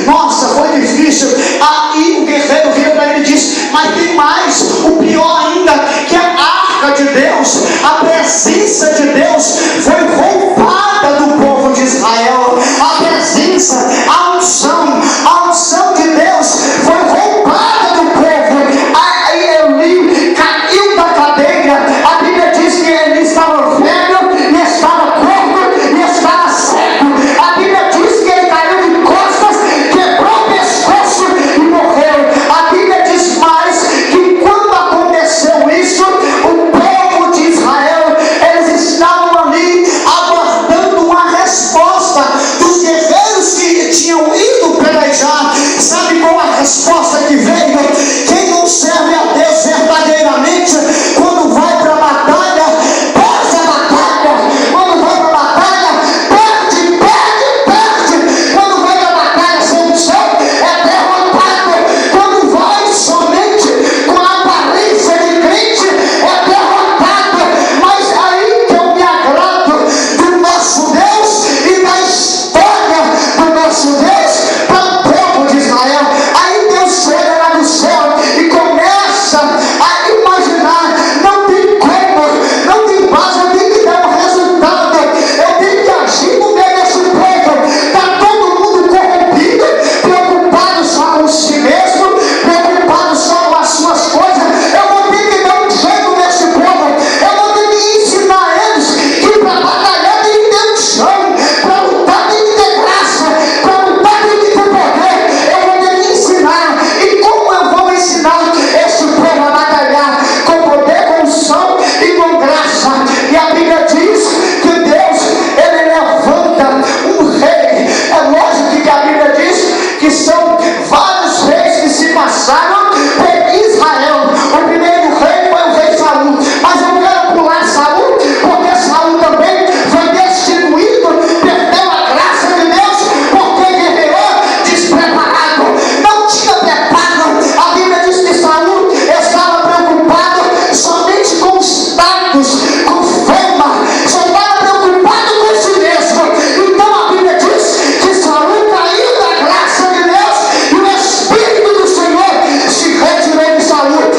nossa, foi difícil. Aí o guerreiro vira para ele e diz: mas tem mais, o pior ainda, que a arca de Deus, a presença de Deus foi roubada do povo de Israel. A presença, a unção de Deus foi roubada do povo. Aí Eli caiu da cadeira. A Bíblia diz que ele estava velho, e estava corpo, e estava cego. A Bíblia diz que ele caiu de costas, quebrou o pescoço e morreu. A Bíblia diz mais que quando aconteceu isso, o povo de Israel, eles estavam ali aguardando uma resposta dos guerreiros que tinham ido pelejar. Sabe qual a resposta que veio? Quem não serve a Deus verdadeiramente, quando vai para a batalha, perde a batalha. Quando vai para a batalha, perde. Quando vai para a batalha sem unção, é derrotado. Quando vai somente com a aparência de crente, é derrotado. Mas aí que eu me agrado do nosso Deus e da história do nosso Deus para o povo de Israel. Aí Deus chega lá no céu e começa a imaginar: não tem como, não tem base, eu tenho que dar um resultado, eu tenho que agir no meio desse povo. Está todo mundo corrompido, preocupado só com si mesmo, preocupado só com as suas coisas. Eu vou ter que dar um jeito nesse povo, eu vou ter que ensinar eles que para batalhar tem que ter unção, para lutar tem que ter graça, para lutar tem que ter poder. Eu vou ter que ensinar. E como eu vou ensinar esse povo a batalhar? Com poder, com unção e com graça. E a Bíblia diz que Deus, ele levanta um rei. É lógico que a Bíblia diz que são vários reis que se passaram por Israel. O primeiro rei foi o rei Saul, mas eu quero pular Saul, porque Saul também foi destituído, perdeu a graça de Deus, porque guerreou despreparado, não tinha preparo. A Bíblia diz que Saul estava preocupado somente com status, com fama, só estava preocupado com si mesmo. Então a Bíblia diz que Saul caiu da graça de Deus e o Espírito do Senhor se retirou de Saul.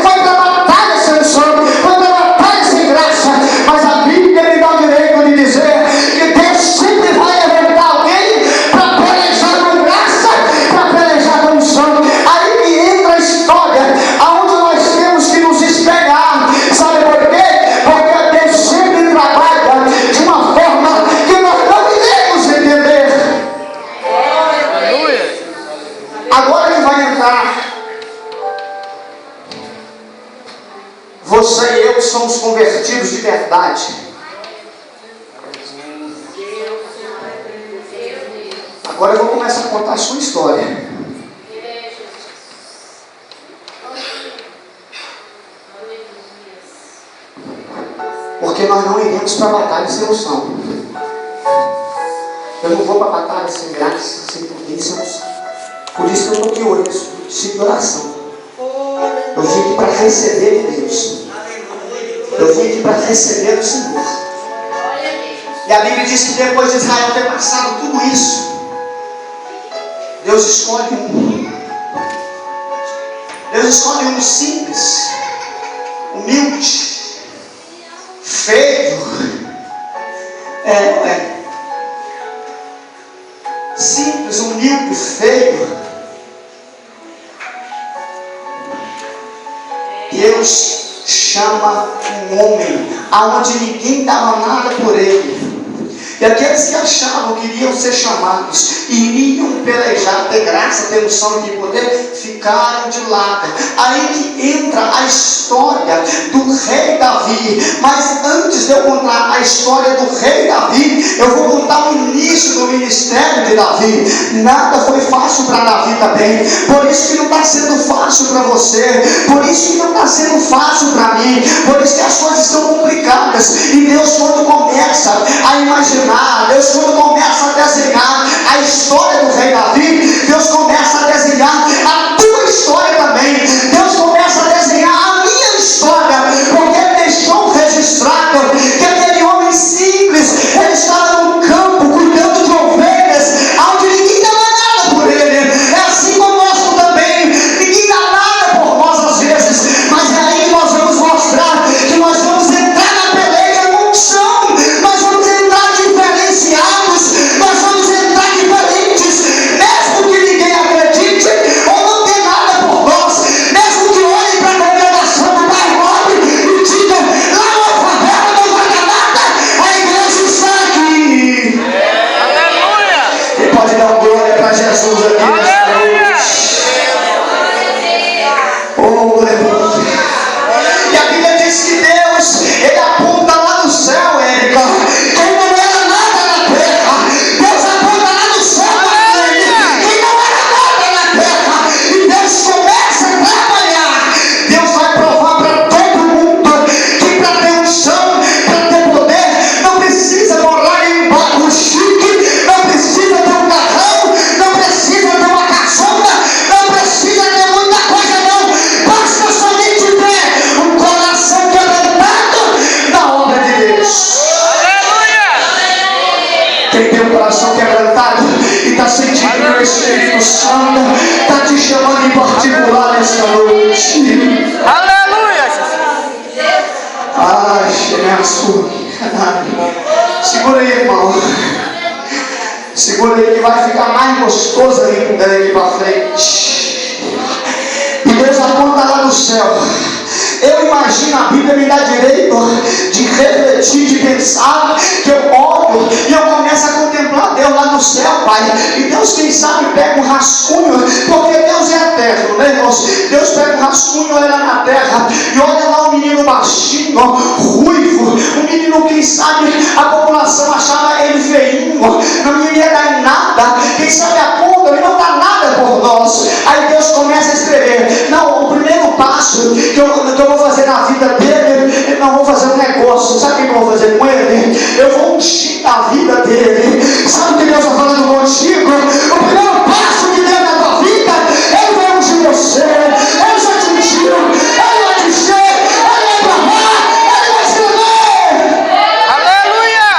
Foi para a batalha sem som, foi para a batalha sem graça. Mas a Bíblia me dá o direito de dizer que Deus sempre vai levantar alguém para pelejar com graça, para pelejar com unção. Aí que entra a história, aonde nós temos que nos espelhar. Sabe por quê? Porque Deus sempre trabalha de uma forma que nós não iremos entender. Agora que vai entrar, você e eu somos convertidos de verdade. Agora eu vou começar a contar a sua história. Porque nós não iremos para a batalha sem unção. Eu não vou para a batalha sem graça, sem poder, sem unção. Por isso que eu estou aqui hoje, de oração. Eu vim aqui para receber de Deus. Eu vim aqui para receber do Senhor. E a Bíblia diz que depois de Israel ter passado tudo isso, Deus escolhe um. Deus escolhe um simples, humilde, feio. Simples, humilde, feio. Deus chama um homem aonde ninguém dava nada por ele. E aqueles que achavam que iriam ser chamados, iriam pelejar, ter graça, ter unção e poder, ficaram de lado. Aí que entra a história do rei Davi. Mas antes de eu contar a história do rei Davi, eu vou contar o início do ministério de Davi. Nada foi fácil para Davi também. Por isso que não está sendo fácil para você. Por isso que não está sendo fácil para mim. Por isso que as coisas estão complicadas. E Deus, quando começa a imaginar, Deus, quando começa a desenhar a história do rei Davi, Deus começa a desenhar a tua história também. Deus começa a desenhar a minha história, porque Ele deixou registrado que aquele homem simples, ele estava no campo cuidando de ovelhas, onde ninguém dava nada por Jesus aqui nesta noite. Oh, aleluia. E a Bíblia diz que Deus, Ele aponta lá no céu, Érica, quem não era nada na terra. Deus aponta lá no céu, quem não era nada na terra. E Deus começa a trabalhar. Deus vai provar para todo mundo que para ter unção, para ter poder, não precisa morar em um barco chique, não precisa ter um carrão, não precisa ter uma caçamba, não precisa ter muita coisa não. Basta somente ter um coração quebrantado na obra de Deus. Quem tem um coração quebrantado e está sentindo que o Espírito Santo está te chamando em particular nesta noite. Aleluia! Ai, segura aí, irmão. Segura aí que vai ficar mais gostoso aí daqui para frente. E Deus aponta lá no céu. Eu imagino, a Bíblia me dá direito de refletir, de pensar, que eu olho e eu começo a contemplar Deus lá no céu, Pai. E Deus, quem sabe, pega um rascunho, porque Deus é eterno, né, irmãos? Deus pega um rascunho, olha na terra e olha lá um menino baixinho, ruivo, um menino, quem sabe, a população achava ele feinho, não ia dar em nada. Quem sabe aponta, ele não dá nada por nós. Aí Deus começa a escrever. Não, o primeiro passo que eu vou fazer na vida dele, eu não vou fazer um negócio. Sabe o que eu vou fazer com ele? Eu vou ungir a vida dele. Sabe o que Deus está falando contigo? O primeiro passo de Deus na tua vida, Ele vai ungir você. Ele já te ungiu, Ele vai te encher, Ele vai provar, Ele vai escrever. Aleluia!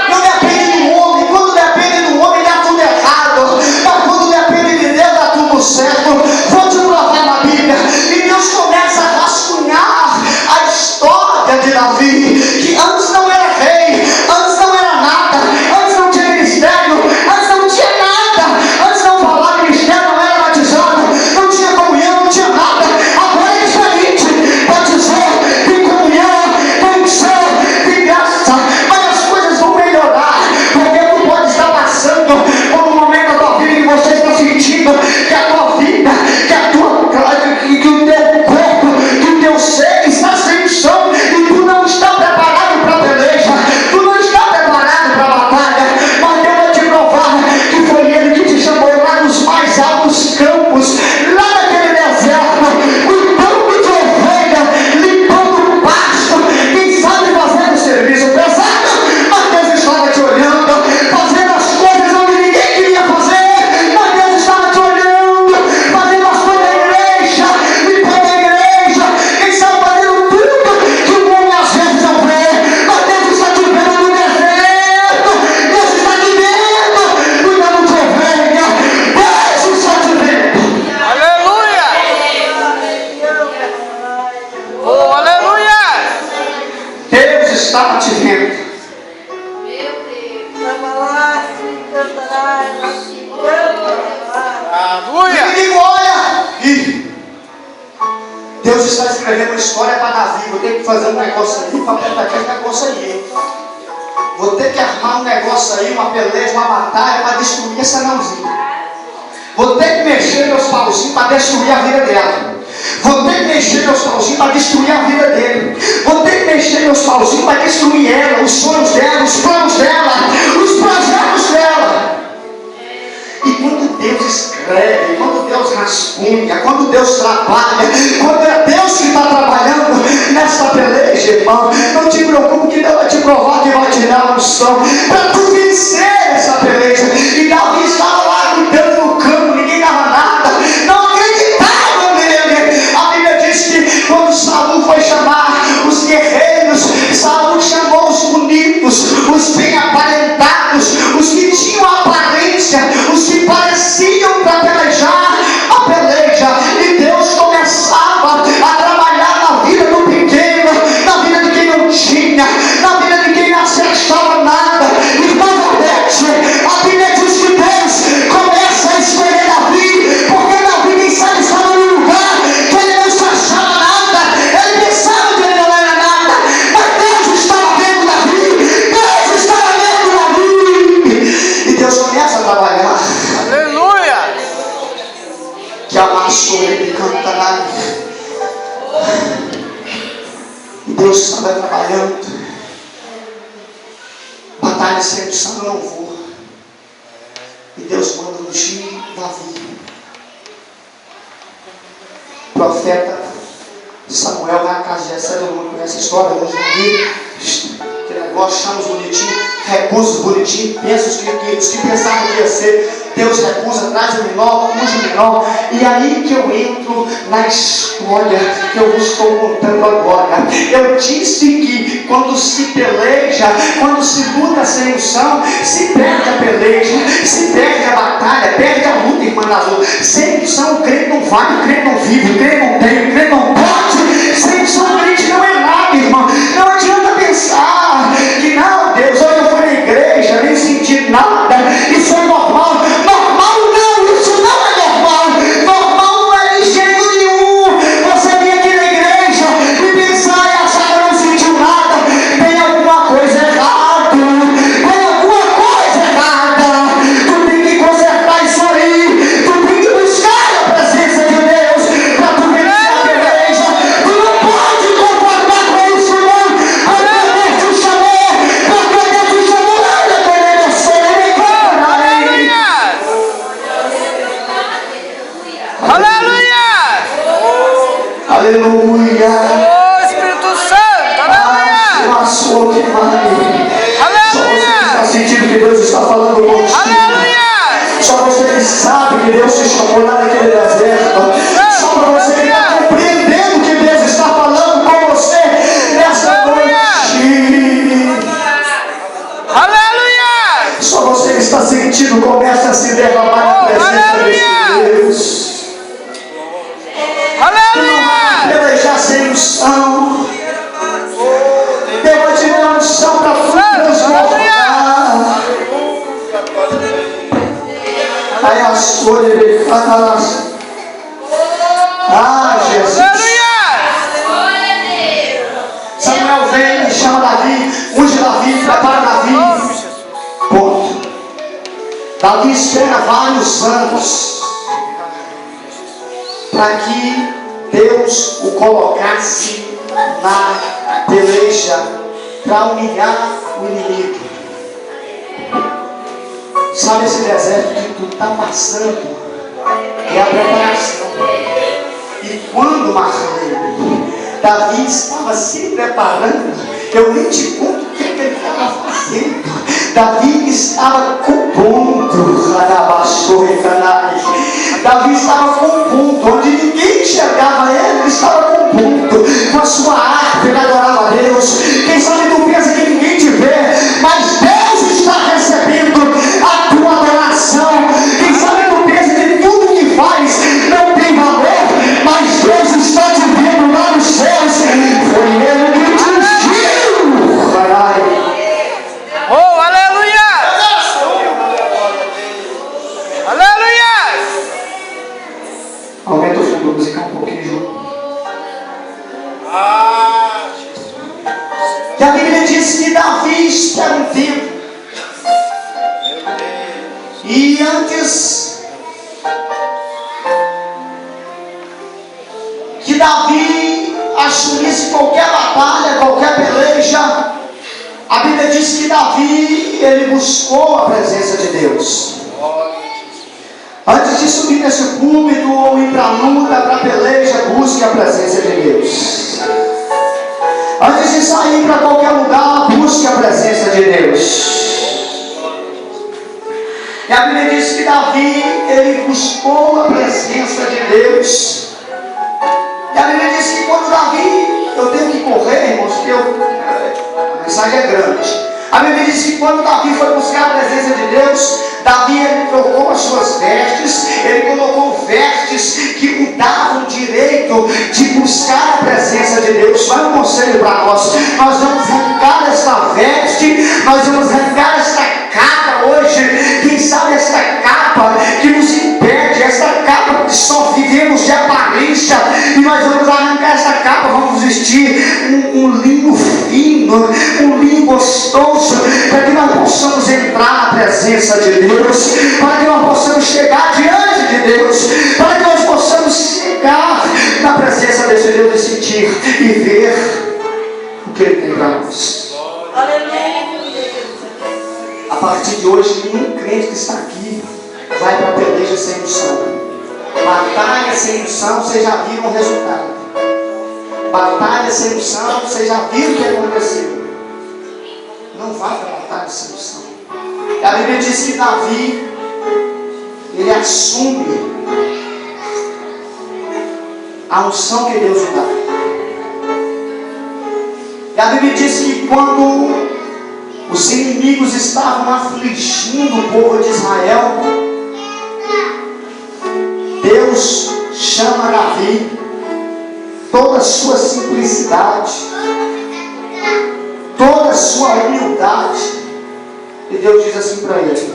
Não depende do homem. Quando depende do homem, dá tudo errado. Mas quando depende de Deus, dá tudo certo. Vou te provar na Bíblia. E Deus começa a rascunhar a história de Davi, que antes não era rei, antes não era nada, antes não tinha ministério, antes não tinha nada, antes não falava ministério, não era batizado, não tinha comunhão, não tinha nada. Agora é diferente. Batizou, tem comunhão, tem unção, tem graça, mas as coisas vão melhorar, porque tu pode estar passando por um momento da tua vida que você está sentindo que a tua vida, que o teu corpo, que o teu ser está sem unção e tu não está preparado para a peleja, tu não está preparado para a batalha. Mas Deus vai te provar que foi Ele que te chamou lá nos mais altos campos, lá naquele deserto, cuidando de ovelha, limpando o pasto, quem sabe fazendo serviço pesado, mas Deus estava te olhando, fazendo as coisas onde ninguém queria fazer, mas Deus estava te olhando, fazendo as coisas da igreja, limpando a igreja, quem sabe fazendo tudo que o homem às vezes não vê, mas Deus está te vendo no deserto, Deus está te vendo, cuidando de ovelha, Deus está te vendo. Aleluia! Oh, aleluia! Deus está te vendo. Aleluia! E digo, olha, e Deus está escrevendo uma história para Davi. Vou ter que fazer um negócio ali para apertar aquele negócio aí. Vou ter que armar um negócio aí, uma peleja, uma batalha para destruir essa nãozinha. Vou ter que mexer meus pauzinhos para destruir a vida dela. Vou ter que mexer meus pauzinhos para destruir a vida dele. Vou ter que mexer meus pauzinhos para destruir ela, os sonhos dela, os planos dela, os projetos dela. E quando Deus escreve, quando Deus rascunha, quando Deus trabalha, quando é Deus que está trabalhando nessa peleja, irmão, não te preocupe que Deus vai te provar, que vai te dar a unção para tu vencer essa peleja. E Davi estava lá gritando no campo, ninguém dava nada, não acreditava nele. A Bíblia diz que quando Saul foi chamar os guerreiros, Saul chamou os bonitos, os bem aparentados, os que tinham aparência, os que pareciam para pelejar a peleja. E Deus começava a trabalhar na vida do pequeno, na vida de quem não tinha, na vida de quem não acertava nada. E novamente, a estava trabalhando, batalha sempre sangue no louvor, e Deus manda ungir Davi. O profeta Samuel vai à casa de Jessé, todo mundo conhece a história, hoje aquele negócio, chama os bonitinhos, recusa os bonitinhos, pensa os que pensavam que ia ser, Deus recusa, traz o menor, unge o menor, e aí que eu entro na história que eu estou contando agora. Eu disse que quando se peleja, quando se luta sem unção, se perde a peleja, se perde a batalha, perde a luta, irmã azul. Sem unção o crente não vai, o crente não vive, o crente não tem, o crente não pode. Sem unção o crente não é nada, irmão. Não adianta pensar que não, Deus, hoje eu fui na igreja, nem senti nada, isso é normal. Normal não, isso não é normal. Normal não é de jeito nenhum. Você vir aqui na igreja e pensar e achar que não sentiu nada. Tem alguma coisa errada. Tem alguma coisa errada. Tu tem que consertar isso aí. Tu tem que buscar a presença de Deus para tu vencer a peleja. Tu não pode concordar com isso não. Porque Deus te chamou. Porque Deus te chamou. Olha para ele, eu sou ele. Aleluia! Aleluia. Oh, Espírito Santo! Aleluia! Só você está sentindo que Deus está falando contigo. Aleluia! Só você que sabe que Deus te chamou lá naquele deserto. Só para você que está compreendendo que Deus está falando com você nessa noite. Aleluia! Só você que está sentindo começa a se derramar na presença desse Deus. Aleluia! Pelejar sem unção. Deus vai te dar unção para transformar. Aí a sua Jesus. Samuel vem, chama Davi, unge Davi, prepara Davi. Ponto. Davi espera vários anos para que Deus o colocasse na peleja para humilhar o inimigo. Sabe esse deserto que tu está passando? É a preparação. E quando, Marlene, Davi estava se preparando, eu nem te conto o que ele estava fazendo. Davi estava compondo. Davi estava compondo. Onde ninguém enxergava ele estava compondo. Com a sua harpa, ele adorava a Deus. Quem sabe tu pensa que ninguém te vê, mas Deus está recebendo a tua adoração. Quem sabe tu pensa que tudo que faz não tem valor, mas Deus está te vendo lá nos céus. Foi Ele que te ungiu. Oh, aleluia! Aleluia! Aumenta o fundo musical um pouquinho, Ju. E a Bíblia diz que Davi espera um tempo. E antes que Davi assumisse qualquer batalha, qualquer peleja, a Bíblia diz que Davi, ele buscou a presença de Deus. Antes de subir nesse púlpito ou ir para a luta, para a peleja, busque a presença de Deus. Antes de sair para qualquer lugar, busque a presença de Deus. E a Bíblia diz que Davi, ele buscou a presença de Deus. E a Bíblia diz que quando Davi, eu tenho que correr, irmãos, porque a mensagem é grande. A Bíblia diz que quando Davi foi buscar a presença de Deus, Davi ele trocou as suas vestes, ele colocou vestes que o davam direito de buscar a presença de Deus. Vai um conselho para nós vamos arrancar esta veste, nós vamos arrancar esta capa hoje. Quem sabe esta capa que nos impede, esta capa que só vivemos de aparência, e nós vamos arrancar esta capa, vamos vestir um linho fino, um linho gostoso, para que nós possamos entrar na presença de Deus, para que nós possamos chegar diante de Deus, para que nós possamos chegar na presença desse Deus e sentir e ver o que Ele tem para nós. A partir de hoje, nenhum crente que está aqui vai para a peleja sem unção. Batalha sem unção, vocês já viram o resultado. Batalha sem unção, vocês já viram o que aconteceu. Não vai para a batalha sem unção. E a Bíblia diz que Davi, ele assume a unção que Deus lhe dá. E a Bíblia diz que quando os inimigos estavam afligindo o povo de Israel, Deus chama Davi, toda a sua simplicidade, toda a sua humildade, e Deus diz assim para ele: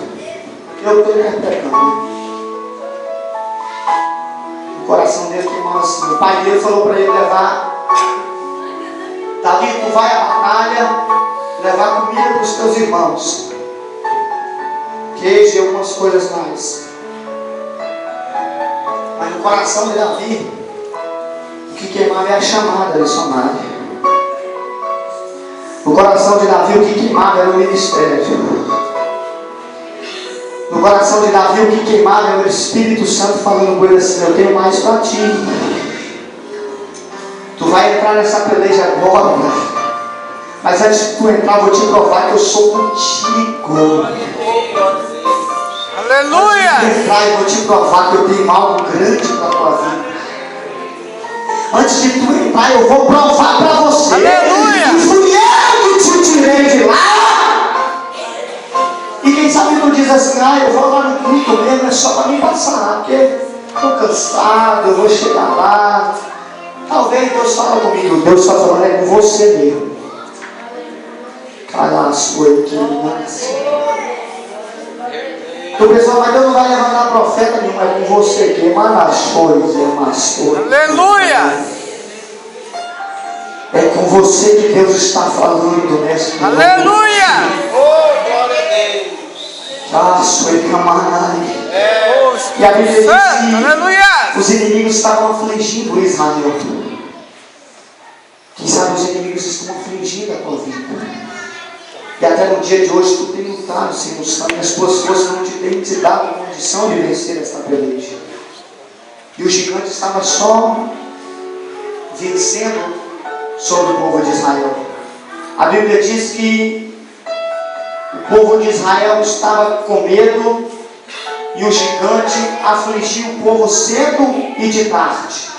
eu estou interpretando. O coração dele queimava assim. O pai dele falou para ele levar: Davi, tu vai à batalha, levar comida para os teus irmãos, queijo e algumas coisas mais. Mas no coração de Davi, o que queimava é a chamada missionária. No coração de Davi, o que queimava era o ministério. No coração de Davi, o que queimava era o Espírito Santo falando com ele assim: eu tenho mais para ti. Tu vai entrar nessa peleja agora, mas antes de tu entrar, eu vou te provar que eu sou contigo. Aleluia! Antes de entrar, eu vou te provar que eu tenho algo grande para a tua vida. Antes de tu entrar, eu vou provar para você. Aleluia! Que fui eu que te tirei de lá. E quem sabe não diz assim: eu vou lá no culto mesmo, é só para me passar, porque estou cansado, eu vou chegar lá. Talvez Deus fala comigo. Deus está falando é com você mesmo. Cala a sua ignorância. Tu pensa, mas Deus não vai levantar profeta nenhum, é com você que emana as coisas, aleluia! É com você que Deus está falando nesse momento. Aleluia! Oh, glória a Deus! Ah, sua ignorância. E a Bíblia diz que os inimigos estavam afligindo Israel. Quem sabe os inimigos estão afligindo a tua vida. E até no dia de hoje tu tem lutado sem unção, e as tuas forças não te têm te dado condição de vencer esta peleja. E o gigante estava só vencendo sobre o povo de Israel. A Bíblia diz que o povo de Israel estava com medo e o gigante afligiu o povo cedo e de tarde.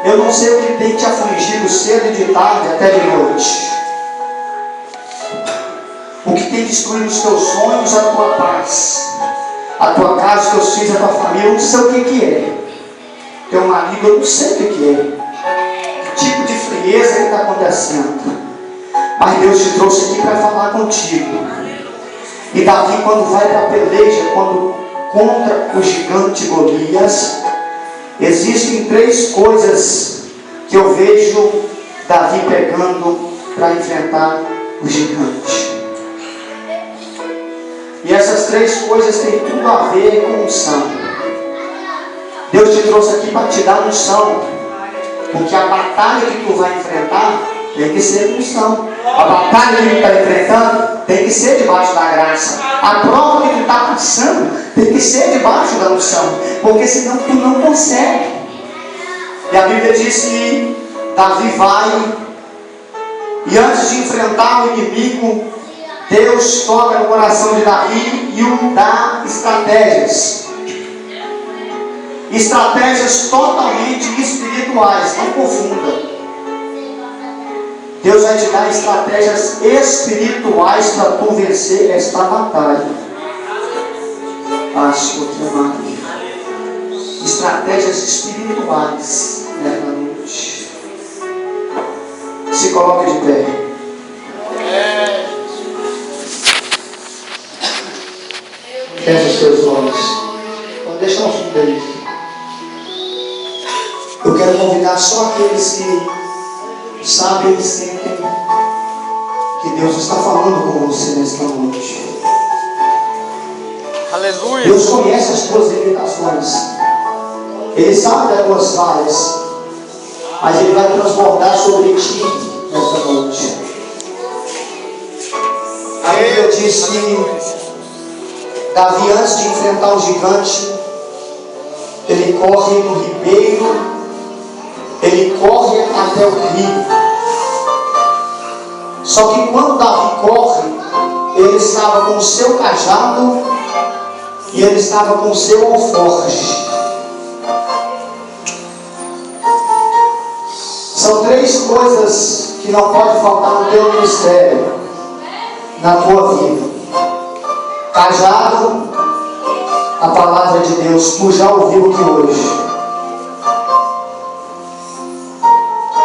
Eu não sei o que tem te afligido cedo e de tarde até de noite. O que tem destruído os teus sonhos, a tua paz, a tua casa, os teus filhos, a tua família, eu não sei o que é. Teu marido, eu não sei o que é. Que tipo de frieza que está acontecendo. Mas Deus te trouxe aqui para falar contigo. E Davi, quando vai para a peleja, quando contra o gigante Golias, existem 3 coisas que eu vejo Davi pegando para enfrentar o gigante. E essas 3 coisas têm tudo a ver com unção. Deus te trouxe aqui para te dar unção, porque a batalha que tu vai enfrentar tem que ser com unção. A batalha que tu está enfrentando tem que ser debaixo da graça. A prova que tu está passando tem que ser debaixo da unção, porque senão tu não consegue. E a Bíblia diz que Davi vai, e antes de enfrentar o inimigo, Deus toca no coração de Davi e o dá estratégias. Estratégias totalmente espirituais, não confunda. Deus vai te dar estratégias espirituais para tu vencer esta batalha. Acho que é estratégias espirituais nesta noite. Se coloque de pé. Feche os teus olhos. Então deixa um fundo aí. Eu quero convidar só aqueles que sabem e sentem que Deus está falando com você nesta noite. Aleluia! Deus conhece as tuas limitações. Ele sabe das tuas falhas. Mas Ele vai transbordar sobre ti nesta noite. A Bíblia diz que Davi, antes de enfrentar o gigante, ele corre no ribeiro, ele corre até o rio. Só que quando Davi corre, ele estava com o seu cajado e ele estava com o seu alforje. São três coisas que não pode faltar no teu ministério, na tua vida: cajado, a palavra de Deus. Tu já ouviu aqui hoje.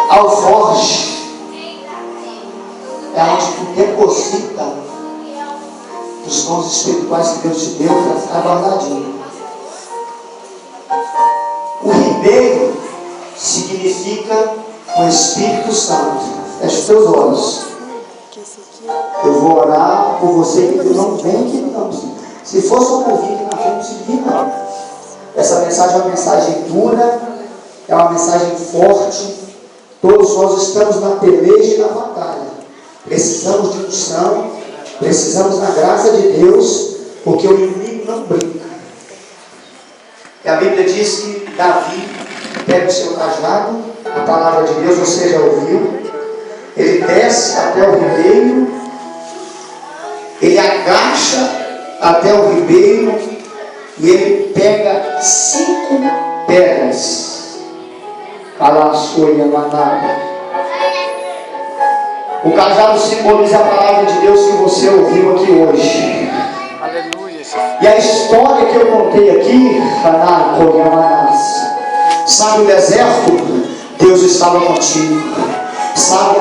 Alforje é onde tu deposita os dons espirituais que Deus te deu para ficar guardadinho. O ribeiro significa o Espírito Santo. Feche os teus olhos. Eu vou orar por você que não vem aqui não. Se fosse um convite na frente, não se vir não. Essa mensagem é uma mensagem dura, é uma mensagem forte. Todos nós estamos na peleja e na batalha. Precisamos de unção, precisamos da graça de Deus, porque o inimigo não brinca. E a Bíblia diz que Davi pega o seu cajado, a palavra de Deus você já ouviu, ele desce até o ribeiro, ele agacha até o ribeiro e ele pega 5 pedras. O cajado simboliza a palavra de Deus que você ouviu aqui hoje. Aleluia. E a história que eu contei aqui, sabe o deserto? Deus estava contigo. Sabe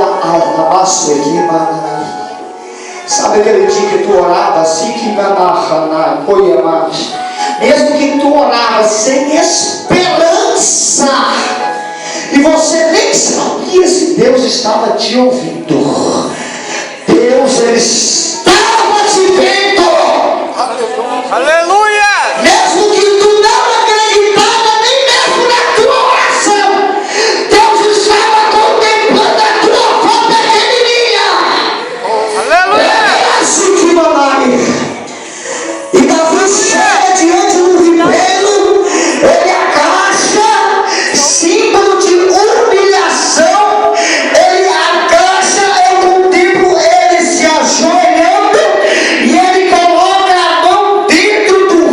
sabe aquele dia que tu orava assim que mesmo que tu orava sem esperança e você nem sabia se Deus estava te ouvindo, Deus ele estava te vendo. Aleluia. Mesmo que tu não acreditava nem mesmo na tua oração, Deus estava contemplando a tua fé pequenininha. Aleluia. É assim que mamãe. E Davi chega diante do ribeiro, ele agacha, símbolo de humilhação, ele agacha, eu contemplo ele se ajoelhando, e ele coloca a mão dentro do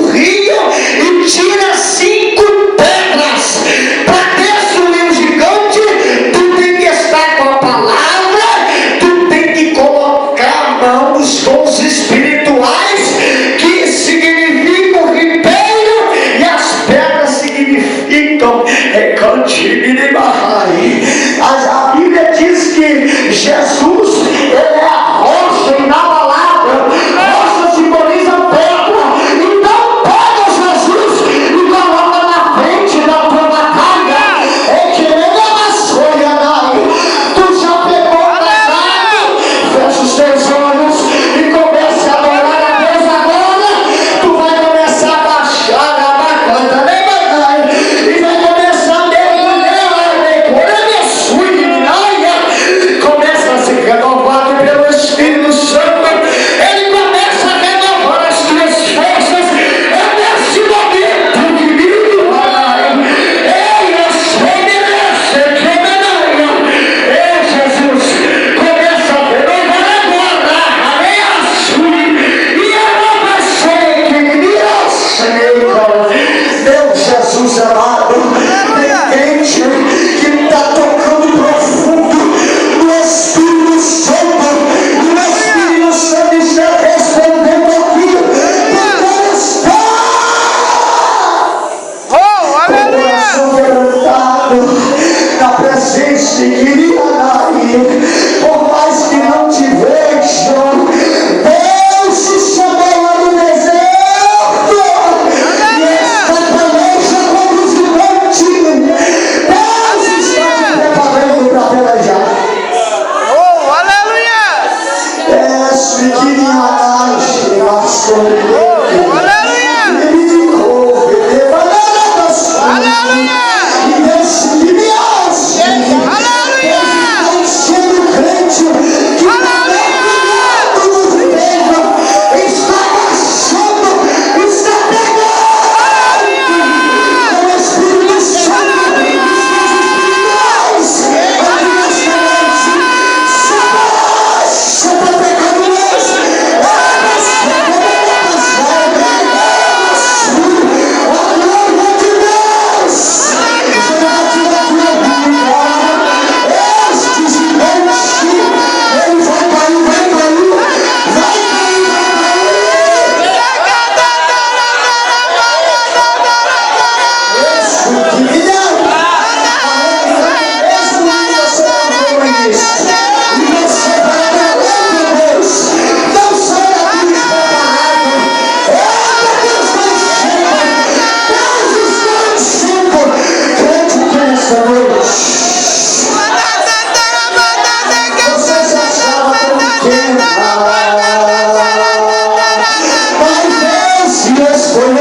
escolheu.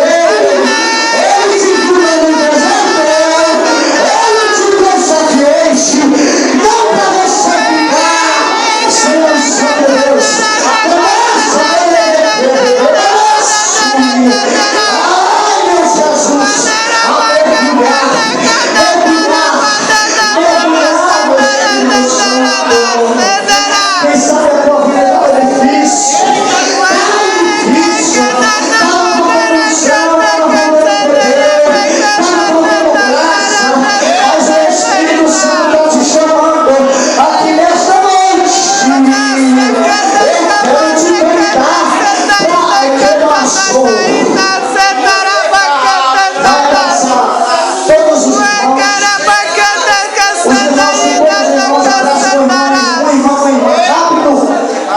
Ele te viu no deserto. Ele te trouxe aqui hoje. Não para você ficar sem a unção de Deus. Começa a ele. Ai, meu Jesus. Quem sabe a tua vida está difícil. Mas o Espírito Santo está te chamando aqui nesta noite. Eu quero te convidar para aquele pastor. Vai abraçar todos os irmãos. Os irmãos que podem abraçar o irmão. Rápido,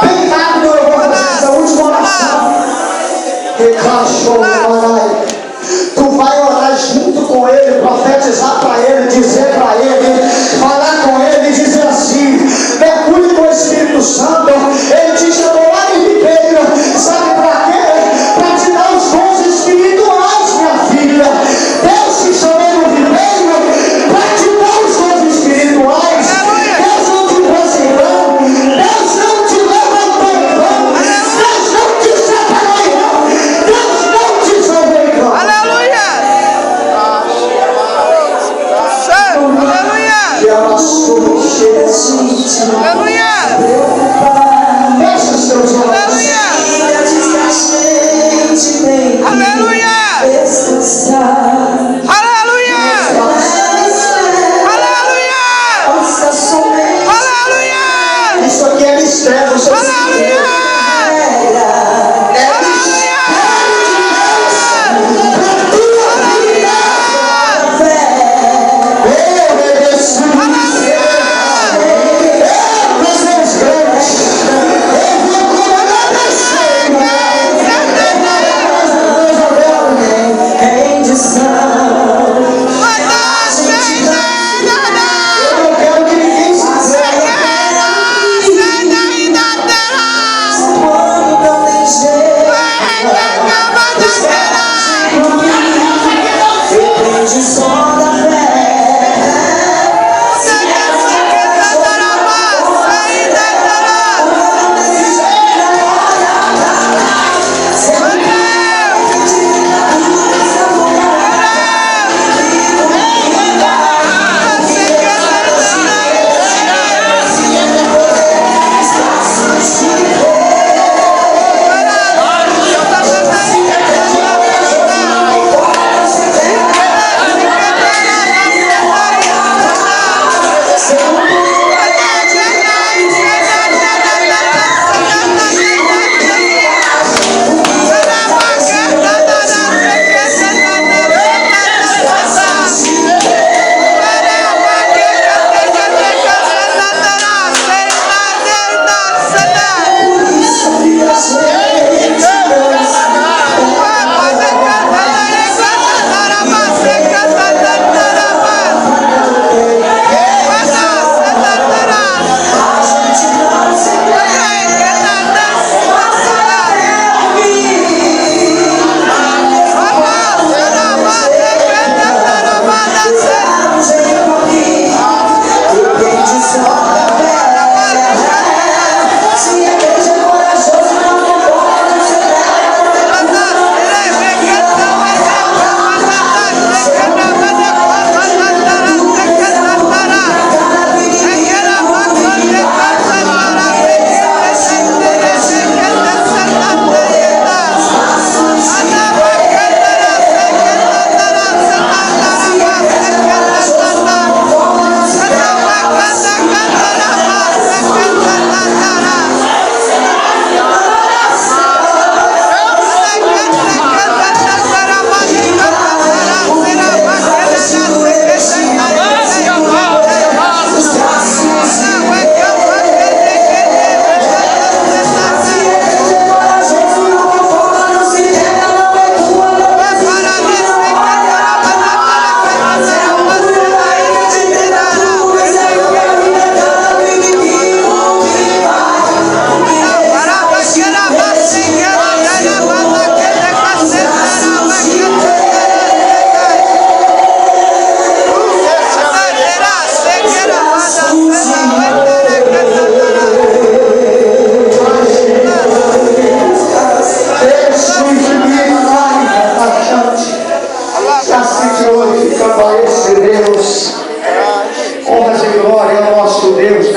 bem rápido, eu vou fazer essa última oração. Tu vai orar junto com ele, profetizar para ele, dizer para ele, falar com ele e dizer assim: mergulhe no Espírito Santo. Ele te chamou lá em Ribeira, sabe para quê? Para te dar os dons espirituais, minha filha. Deus te chamou no Ribeira para te dar os dons espirituais. Deus não te preservou, Deus não te levantou em vão, Deus não te separou em vão, Deus não te salvou em vão. Aleluia! Não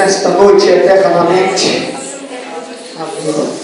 nesta noite eternamente. Amém.